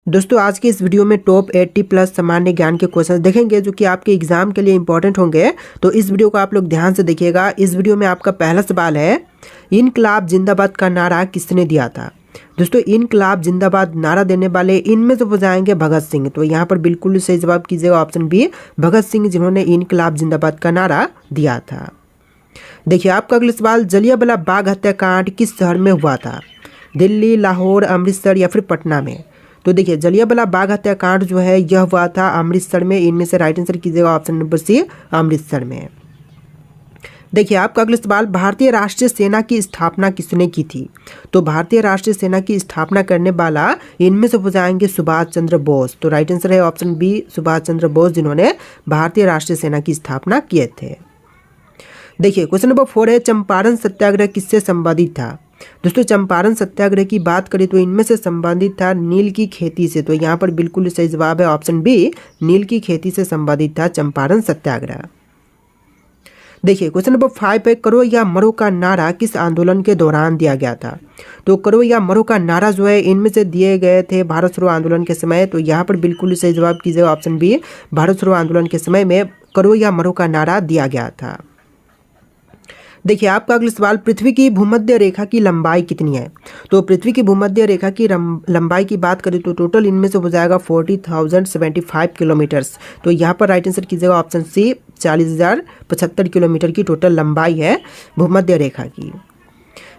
दोस्तों आज के इस वीडियो में टॉप 80 प्लस सामान्य ज्ञान के क्वेश्चन देखेंगे जो कि आपके एग्जाम के लिए इंपॉर्टेंट होंगे। तो इस वीडियो को आप लोग ध्यान से देखिएगा। इस वीडियो में आपका पहला सवाल है, इनकलाब जिंदाबाद का नारा किसने दिया था। दोस्तों इनकलाब जिंदाबाद नारा देने वाले इनमें से हो जाएंगे भगत सिंह। तो यहाँ पर बिल्कुल सही जवाब कीजिएगा ऑप्शन बी, भगत सिंह, जिन्होंने इनकलाब जिंदाबाद का नारा दिया था। देखिए आपका अगला सवाल, जलियांवाला बाग हत्याकांड किस शहर में हुआ था। दिल्ली, लाहौर, अमृतसर या फिर पटना में। तो देखिए जलियांवाला बाग हत्याकांड जो है यह हुआ था अमृतसर में। इनमें से राइट आंसर कीजिएगा ऑप्शन नंबर सी, अमृतसर में। देखिए आपका अगला सवाल, भारतीय राष्ट्रीय सेना की स्थापना किसने की थी। तो भारतीय राष्ट्रीय सेना की स्थापना करने वाला इनमें से हो जाएंगे सुभाष चंद्र बोस। तो राइट आंसर है ऑप्शन बी, सुभाष चंद्र बोस, जिन्होंने भारतीय राष्ट्रीय सेना की स्थापना किए थे। देखिए क्वेश्चन नंबर 4 है, चंपारण सत्याग्रह किससे संबंधित था। दोस्तों चंपारण सत्याग्रह की बात करें तो इनमें से संबंधित था नील की खेती से। तो यहाँ पर बिल्कुल सही जवाब है ऑप्शन बी, नील की खेती से संबंधित था चंपारण सत्याग्रह। देखिए क्वेश्चन नंबर 5 है, करो या मरो का नारा किस आंदोलन के दौरान दिया गया था। तो करो या मरो का नारा जो है इनमें से दिए गए थे भारत छोड़ो आंदोलन के समय। तो यहाँ पर बिल्कुल सही जवाब कीजिएगा ऑप्शन बी, भारत छोड़ो आंदोलन के समय में करो या मरो का नारा दिया गया था। देखिए आपका अगला सवाल, पृथ्वी की भूमध्य रेखा की लंबाई कितनी है। तो पृथ्वी की भूमध्य रेखा की लंबाई की बात करें तो टोटल इनमें से हो जाएगा 40,075 किलोमीटर्स। तो यहाँ पर राइट आंसर कीजिएगा ऑप्शन सी, 40,075 किलोमीटर की टोटल लंबाई है भूमध्य रेखा की।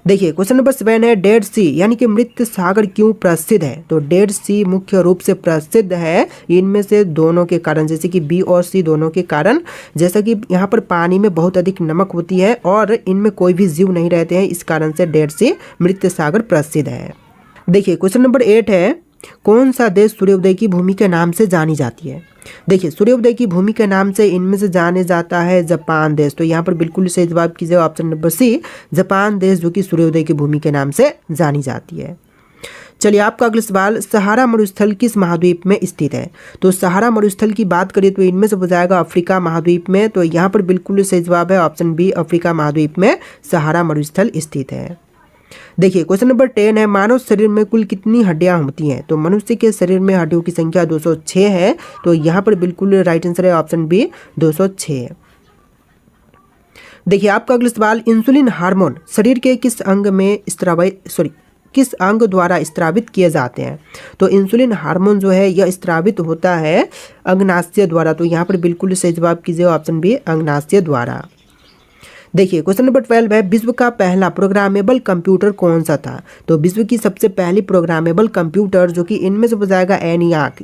देखिए क्वेश्चन नंबर 7 है, डेड सी यानी कि मृत सागर क्यों प्रसिद्ध है। तो डेड सी मुख्य रूप से प्रसिद्ध है इनमें से दोनों के कारण, जैसे कि बी और सी दोनों के कारण। जैसा कि यहाँ पर पानी में बहुत अधिक नमक होती है और इनमें कोई भी जीव नहीं रहते हैं, इस कारण से डेड सी मृत सागर प्रसिद्ध है। देखिए क्वेश्चन नंबर 8 है, कौन सा देश सूर्योदय की भूमि के नाम से जानी जाती है। देखिए सूर्योदय की भूमि के नाम से इनमें से जाने जाता है जापान देश। तो यहाँ पर बिल्कुल सही जवाब कीजिएगा ऑप्शन नंबर सी, जापान देश, जो कि सूर्योदय की भूमि के नाम से जानी जाती है। चलिए आपका अगला सवाल, सहारा मरुस्थल किस महाद्वीप में स्थित है। तो सहारा मरुस्थल की बात करें तो इनमें से हो जाएगा अफ्रीका महाद्वीप में। तो यहाँ पर बिल्कुल सही जवाब है ऑप्शन बी, अफ्रीका महाद्वीप में सहारा मरुस्थल स्थित है। देखिए क्वेश्चन नंबर 10 है, मानव शरीर में कुल कितनी हड्डियां होती हैं। तो मनुष्य के शरीर में हड्डियों की संख्या 206 है। तो यहाँ पर बिल्कुल राइट आंसर है ऑप्शन बी, 206। देखिए आपका अगला सवाल, इंसुलिन हार्मोन शरीर के किस अंग में किस अंग द्वारा स्त्रावित किए जाते हैं। तो इंसुलिन हार्मोन जो है यह स्त्रावित होता है अंगनाशय द्वारा। तो यहाँ पर बिल्कुल सही जवाब कीजिए ऑप्शन बी, अंगनाशय द्वारा। देखिए क्वेश्चन नंबर 12 है, विश्व का पहला प्रोग्रामेबल कंप्यूटर कौन सा था। तो विश्व की सबसे पहली प्रोग्रामेबल कंप्यूटर जो कि इनमें से हो जाएगा ENIAC,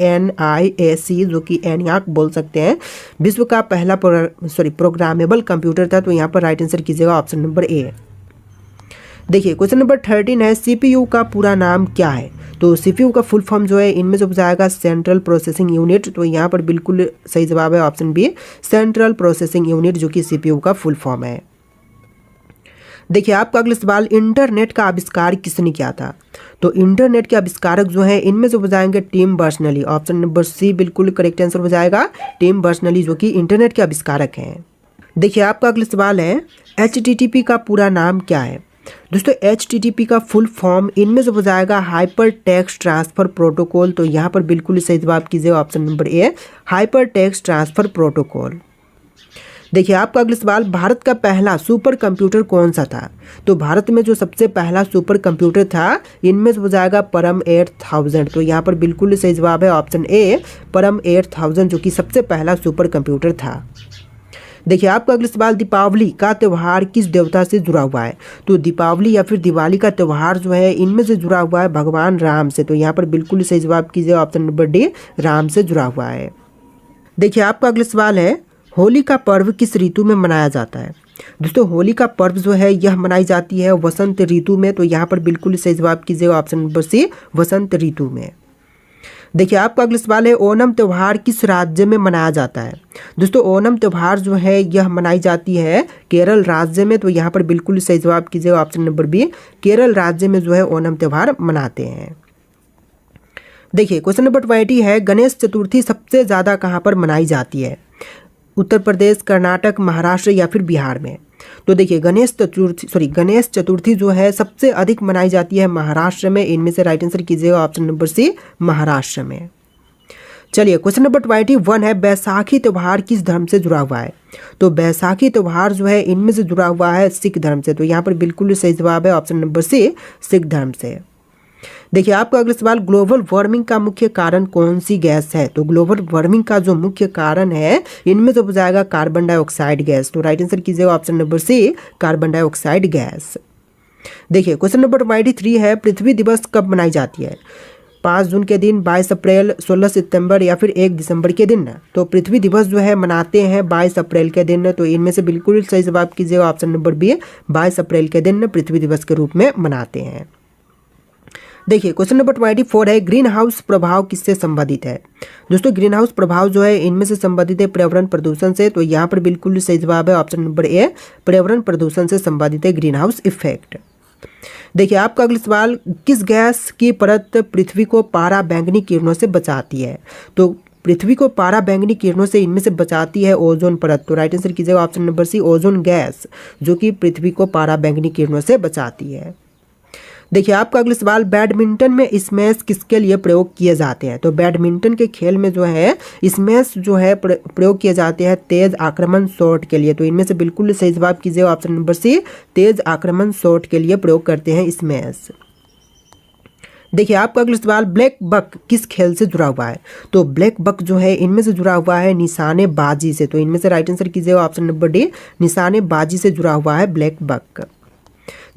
ENIAC, जो कि ENIAC बोल सकते हैं, विश्व का पहला प्रोग्रामेबल कंप्यूटर था। तो यहाँ पर राइट आंसर कीजिएगा ऑप्शन नंबर ए। देखिए क्वेश्चन नंबर 13 है, CPU का पूरा नाम क्या है। तो CPU का फुल फॉर्म जो है इनमें से हो जाएगा सेंट्रल प्रोसेसिंग यूनिट। तो यहाँ पर बिल्कुल सही जवाब है option B, central processing unit, जो कि CPU का फुल फॉर्म है। देखिए आपका अगला सवाल, इंटरनेट का आविष्कार किसने किया था। तो इंटरनेट के आविष्कारक जो है इनमें से हो जाएंगे Tim Berners-Lee. Option number C बिल्कुल करेक्ट आंसर हो जाएगा, टिम बर्नर्स-ली, जो कि इंटरनेट के आविष्कारक हैं। देखिए आपका अगला सवाल है, HTTP का पूरा नाम क्या है। दोस्तों HTTP का फुल फॉर्म इनमें से हो जाएगा हाइपर टेक्स्ट ट्रांसफर प्रोटोकॉल। तो यहाँ पर बिल्कुल सही जवाब कीजिए option number A, hyper text transfer protocol. देखिए आपका अगला सवाल, भारत का पहला सुपर कंप्यूटर कौन सा था। तो भारत में जो सबसे पहला सुपर कंप्यूटर था इनमें से हो जाएगा परम 8000। तो यहाँ पर बिल्कुल सही जवाब है ऑप्शन ए, परम 8000, जो कि सबसे पहला सुपर कंप्यूटर था। देखिए आपका अगला सवाल, दीपावली का त्यौहार किस देवता से जुड़ा हुआ है। तो दीपावली या फिर दिवाली का त्यौहार जो है इनमें से जुड़ा हुआ है भगवान राम से। तो यहाँ पर बिल्कुल सही जवाब कीजिए ऑप्शन नंबर डी, राम से जुड़ा हुआ है। देखिए आपका अगला सवाल है, होली का पर्व किस ऋतु में मनाया जाता है। दोस्तों होली का पर्व जो है यह मनाई जाती है वसंत ऋतु में। तो यहाँ पर बिल्कुल सही जवाब कीजिए ऑप्शन नंबर सी, वसंत ऋतु में। देखिए आपका अगला सवाल है, ओणम त्यौहार किस राज्य में मनाया जाता है। दोस्तों ओणम त्यौहार जो है यह मनाई जाती है केरल राज्य में। तो यहाँ पर बिल्कुल सही जवाब कीजिए ऑप्शन नंबर बी, केरल राज्य में जो है ओणम त्यौहार मनाते हैं। देखिए क्वेश्चन नंबर 20 है, गणेश चतुर्थी सबसे ज़्यादा कहाँ पर मनाई जाती है। उत्तर प्रदेश, कर्नाटक, महाराष्ट्र या फिर बिहार में? तो देखिए गणेश चतुर्थी जो है सबसे अधिक मनाई जाती है महाराष्ट्र में। इनमें से राइट आंसर कीजिएगा ऑप्शन नंबर सी, महाराष्ट्र में। चलिए क्वेश्चन नंबर 21 है, बैसाखी त्यौहार किस धर्म से जुड़ा हुआ है? तो बैसाखी त्यौहार जो है इनमें से जुड़ा हुआ है सिख धर्म से। तो यहाँ पर बिल्कुल सही जवाब है ऑप्शन नंबर सी, सिख धर्म से। देखिए आपका अगला सवाल, ग्लोबल वार्मिंग का मुख्य कारण कौन सी गैस है? तो ग्लोबल वार्मिंग का जो मुख्य कारण है इनमें तो हो जाएगा कार्बन डाइऑक्साइड गैस। तो राइट आंसर कीजिएगा option number C, carbon dioxide gas. देखिए क्वेश्चन नंबर 23 है, पृथ्वी दिवस कब मनाई जाती है? 5 जून के दिन, 22 अप्रैल, 16 सितंबर या फिर 1 दिसंबर के दिन? तो पृथ्वी दिवस जो है मनाते हैं 22 अप्रैल के दिन। तो इनमें से बिल्कुल सही जवाब कीजिएगा ऑप्शन नंबर बी, 22 अप्रैल के दिन पृथ्वी दिवस के रूप में मनाते हैं। देखिए क्वेश्चन नंबर 24 है, ग्रीन हाउस प्रभाव किससे संबंधित है? दोस्तों ग्रीन हाउस प्रभाव जो है इनमें से संबंधित है पर्यावरण प्रदूषण से। तो यहाँ पर बिल्कुल सही जवाब है ऑप्शन नंबर ए, पर्यावरण प्रदूषण से संबंधित है ग्रीन हाउस इफेक्ट। देखिए आपका अगला सवाल, किस गैस की परत पृथ्वी को पारा बैंगनी किरणों से बचाती है? तो पृथ्वी को पारा बैंगनी किरणों से इनमें से बचाती है ओजोन परत। तो राइट आंसर कीजिएगा option number C, ozone gas, जो कि पृथ्वी को पारा बैंगनी किरणों से बचाती है। देखिए आपका अगला सवाल, बैडमिंटन में स्मैश किसके लिए प्रयोग किए जाते हैं? तो बैडमिंटन के खेल में जो है स्मैश जो है प्रयोग किए जाते हैं तेज आक्रमण शॉट के लिए। तो इनमें से बिल्कुल सही जवाब कीजिएगा ऑप्शन नंबर सी, तेज आक्रमण शॉट के लिए प्रयोग करते हैं स्मैश। देखिए आपका अगला सवाल, ब्लैक बक किस खेल से जुड़ा हुआ है? तो ब्लैक बक जो है इनमें से जुड़ा हुआ है निशानेबाजी से। तो इनमें से राइट आंसर कीजिएगा ऑप्शन नंबर डी, निशानेबाजी से जुड़ा हुआ है ब्लैक बक।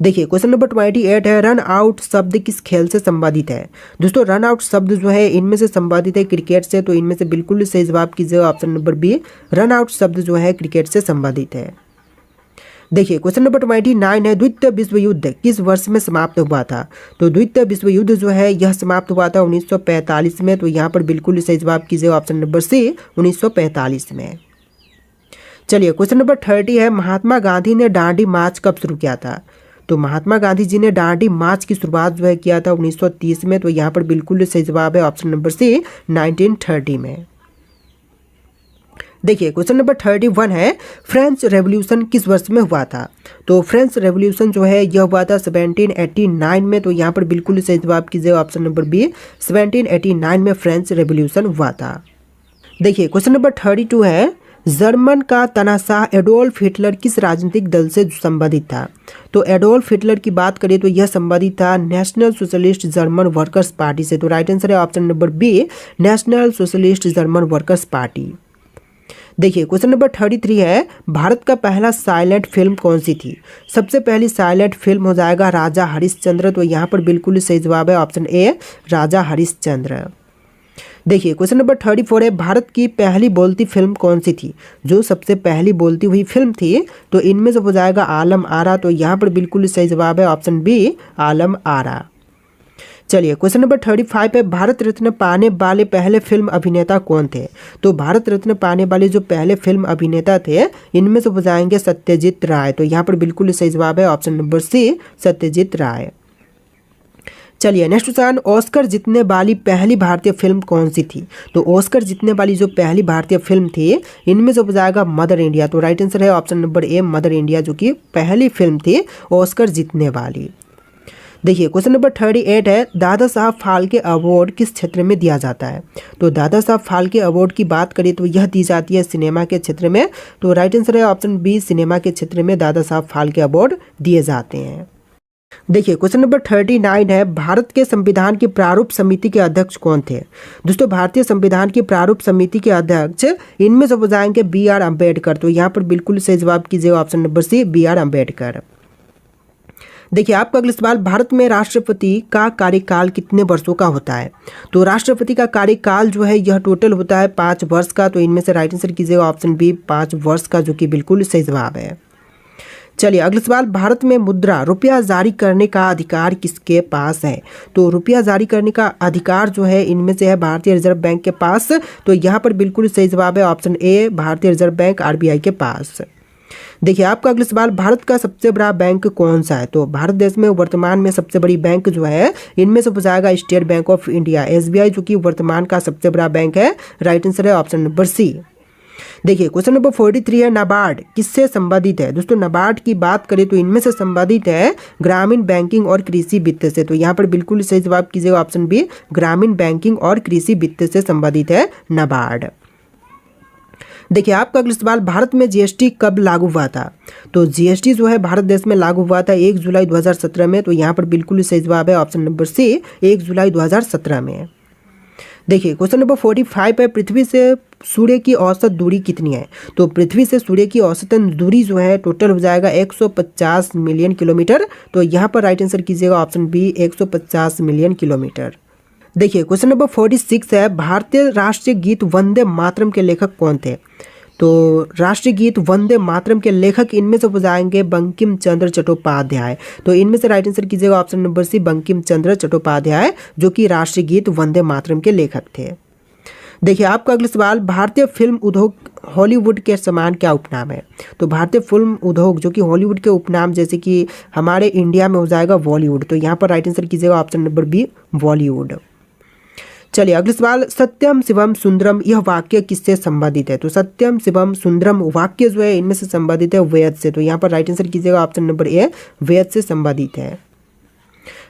देखिए क्वेश्चन नंबर 28 है, रन आउट शब्द किस खेल से संबंधित है? दोस्तों रन आउट शब्द जो है इनमें से संबंधित है क्रिकेट से। तो इनमें से बिल्कुल सही जवाब कीजिएगा option number B, run out शब्द जो है क्रिकेट से संबंधित है। देखिए क्वेश्चन नंबर 29 है, द्वितीय विश्व युद्ध किस वर्ष में समाप्त हुआ था? तो द्वितीय विश्व युद्ध जो है यह समाप्त हुआ था 1945 में। तो यहाँ पर बिल्कुल सही जवाब कीजिएगा ऑप्शन नंबर सी, 1945 में। चलिए क्वेश्चन नंबर 30 है, महात्मा गांधी ने दांडी मार्च कब शुरू किया था? तो महात्मा गांधी जी ने दांडी मार्च की शुरुआत जो है किया था 1930 में। तो यहाँ पर बिल्कुल सही जवाब है ऑप्शन नंबर सी, 1930 में। देखिए क्वेश्चन नंबर 31 है, फ्रेंच रेवोल्यूशन किस वर्ष में हुआ था? तो फ्रेंच रेवोल्यूशन जो है यह हुआ था 1789 में। तो यहाँ पर बिल्कुल सही जवाब कीजिएगा ऑप्शन नंबर बी, 1789 में फ्रेंच रेवोल्यूशन हुआ था। देखिए क्वेश्चन नंबर 32 है, जर्मन का तानाशाह एडोल्फ हिटलर किस राजनीतिक दल से संबंधित था? तो एडोल्फ हिटलर की बात करें तो यह संबंधित था national socialist German workers party से। तो राइट आंसर है option number B, national socialist German workers party. देखिए क्वेश्चन नंबर 33 है, भारत का पहला साइलेंट फिल्म कौन सी थी? सबसे पहली साइलेंट फिल्म हो जाएगा राजा हरिश्चंद्र। तो यहाँ पर बिल्कुल सही जवाब है ऑप्शन ए, राजा हरिश्चंद्र। देखिए क्वेश्चन नंबर 34 है, भारत की पहली बोलती फिल्म कौन सी थी? जो सबसे पहली बोलती हुई फिल्म थी तो इनमें से हो जाएगा आलम आरा। तो यहाँ पर बिल्कुल सही जवाब है ऑप्शन बी, आलम आरा। चलिए क्वेश्चन नंबर 35 है, भारत रत्न पाने वाले पहले फिल्म अभिनेता कौन थे? तो भारत रत्न पाने वाले जो पहले फिल्म अभिनेता थे इनमें से हो जाएंगे सत्यजीत राय। तो यहाँ पर बिल्कुल सही जवाब है ऑप्शन नंबर सी, सत्यजीत राय। चलिए नेक्स्ट क्वेश्चन, ऑस्कर जीतने वाली पहली भारतीय फिल्म कौन सी थी? तो ऑस्कर जीतने वाली जो पहली भारतीय फिल्म थी इनमें से हो जाएगा मदर इंडिया। तो राइट आंसर है option number A, mother India, जो कि पहली फिल्म थी ऑस्कर जीतने वाली। देखिए क्वेश्चन नंबर 38 है, दादा साहब फाल्के अवार्ड किस क्षेत्र में दिया जाता है? तो दादा साहब फाल्के अवार्ड की बात करें तो यह दी जाती है सिनेमा के क्षेत्र में। तो राइट आंसर है ऑप्शन बी, सिनेमा के क्षेत्र में दादा साहब फाल्के अवार्ड दिए जाते हैं। देखिए क्वेश्चन नंबर 39 है, भारत के संविधान की प्रारूप समिति के अध्यक्ष कौन थे? दोस्तों भारतीय संविधान की प्रारूप समिति के अध्यक्ष इनमें से हो जाएंगे बी आर अम्बेडकर। तो यहाँ पर बिल्कुल सही जवाब कीजिएगा option number C, B R Ambedkar. देखिए आपका अगला सवाल, भारत में राष्ट्रपति का कार्यकाल कितने वर्षों का होता है? तो राष्ट्रपति का कार्यकाल जो है यह टोटल होता है 5 वर्ष का। तो इनमें से राइट आंसर कीजिएगा ऑप्शन बी, 5 वर्ष का, जो कि बिल्कुल सही जवाब है। चलिए अगला सवाल, भारत में मुद्रा रुपया जारी करने का अधिकार किसके पास है? तो रुपया जारी करने का अधिकार जो है इनमें से है भारतीय रिजर्व बैंक के पास। तो यहाँ पर बिल्कुल सही जवाब है ऑप्शन ए, भारतीय रिजर्व बैंक आरबीआई के पास। देखिए आपका अगला सवाल, भारत का सबसे बड़ा बैंक कौन सा है? तो भारत देश में वर्तमान में सबसे बड़ी बैंक जो है इनमें से हो जाएगा state bank of India, SBI, जो कि वर्तमान का सबसे बड़ा बैंक है। राइट आंसर है ऑप्शन नंबर सी। देखिए क्वेश्चन नंबर 43 है, नाबार्ड किससे संबंधित है। दोस्तों नाबार्ड की बात करें तो इनमें से संबंधित है ग्रामीण बैंकिंग और कृषि वित्त से। तो यहाँ पर बिल्कुल सही जवाब कीजिएगा ऑप्शन बी, ग्रामीण बैंकिंग और कृषि वित्त से संबंधित है नाबार्ड। देखिए आपका अगला सवाल, भारत में जीएसटी कब लागू हुआ था। तो जीएसटी जो है भारत देश में लागू हुआ था 1 जुलाई 2017 में। तो यहाँ पर बिल्कुल सही जवाब है ऑप्शन नंबर सी, 1 जुलाई 2017 में। देखिए क्वेश्चन नंबर 45 है, पृथ्वी से सूर्य की औसत दूरी कितनी है। तो पृथ्वी से सूर्य की औसतन दूरी जो है टोटल हो जाएगा 150 मिलियन किलोमीटर। तो यहाँ पर राइट आंसर कीजिएगा ऑप्शन बी, 150 मिलियन किलोमीटर। देखिए क्वेश्चन नंबर 46 है, भारतीय राष्ट्रीय गीत वंदे मातरम के लेखक कौन थे। तो राष्ट्रीय गीत वंदे मातरम के लेखक इनमें से हो जाएंगे बंकिम चंद्र चट्टोपाध्याय। तो इनमें से राइट आंसर कीजिएगा ऑप्शन नंबर सी, बंकिम चंद्र चट्टोपाध्याय, जो कि राष्ट्रीय गीत वंदे मातरम के लेखक थे। देखिए आपका अगला सवाल, भारतीय फिल्म उद्योग हॉलीवुड के समान क्या उपनाम है। तो भारतीय फिल्म उद्योग जो कि हॉलीवुड के उपनाम जैसे कि हमारे इंडिया में हो जाएगा बॉलीवुड। तो यहाँ पर राइट आंसर कीजिएगा ऑप्शन नंबर बी, बॉलीवुड। चलिए अगला सवाल, सत्यम शिवम सुंदरम यह वाक्य किससे संबंधित है। तो सत्यम शिवम सुंदरम वाक्य जो है इनमें से संबंधित है वेद से। तो यहाँ पर राइट आंसर कीजिएगा ऑप्शन नंबर ए, वेद से संबंधित है।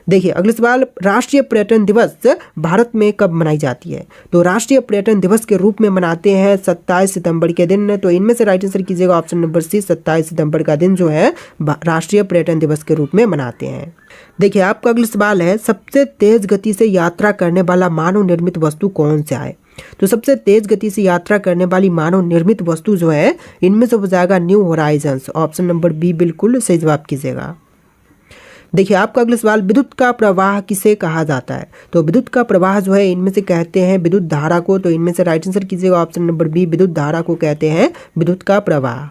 देखिए अगला सवाल, राष्ट्रीय पर्यटन दिवस भारत में कब मनाई जाती है। तो राष्ट्रीय पर्यटन दिवस के रूप में मनाते हैं 27 सितंबर के दिन। तो इनमें से राइट आंसर कीजिएगा ऑप्शन नंबर सी, 27 सितंबर का दिन जो है राष्ट्रीय पर्यटन दिवस के रूप में मनाते हैं। देखिए आपका अगला सवाल है, सबसे तेज गति से यात्रा करने वाला मानव निर्मित वस्तु कौन सा है। तो सबसे तेज गति से यात्रा करने वाली मानव निर्मित वस्तु जो है इनमें से हो जाएगा New Horizons. Option number B बिल्कुल सही जवाब कीजिएगा। देखिए आपका अगला सवाल, विद्युत का प्रवाह किसे कहा जाता है। तो विद्युत का प्रवाह जो है इनमें से कहते हैं विद्युत धारा को। तो इनमें से राइट आंसर कीजिएगा ऑप्शन नंबर बी, विद्युत धारा को कहते हैं विद्युत का प्रवाह।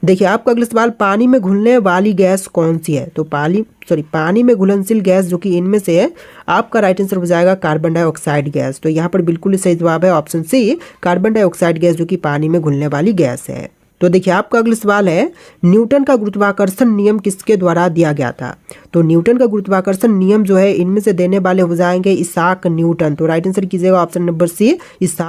देखिए आपका अगला सवाल, पानी में घुलने वाली गैस कौन सी है। तो पानी में घुलनशील गैस जो कि इनमें से है आपका राइट आंसर हो जाएगा कार्बन डाइऑक्साइड गैस। तो यहाँ पर बिल्कुल सही जवाब है option C, carbon dioxide gas जो कि पानी में घुलने वाली गैस है। तो देखिए आपका अगला सवाल है, न्यूटन का गुरुत्वाकर्षण नियम किसके द्वारा दिया गया था। तो न्यूटन का गुरुत्वाकर्षण नियम जो है इनमें से देने वाले हो जाएंगे इसाक न्यूटन। तो राइट आंसर कीजिएगा ऑप्शन नंबर सी, इसाक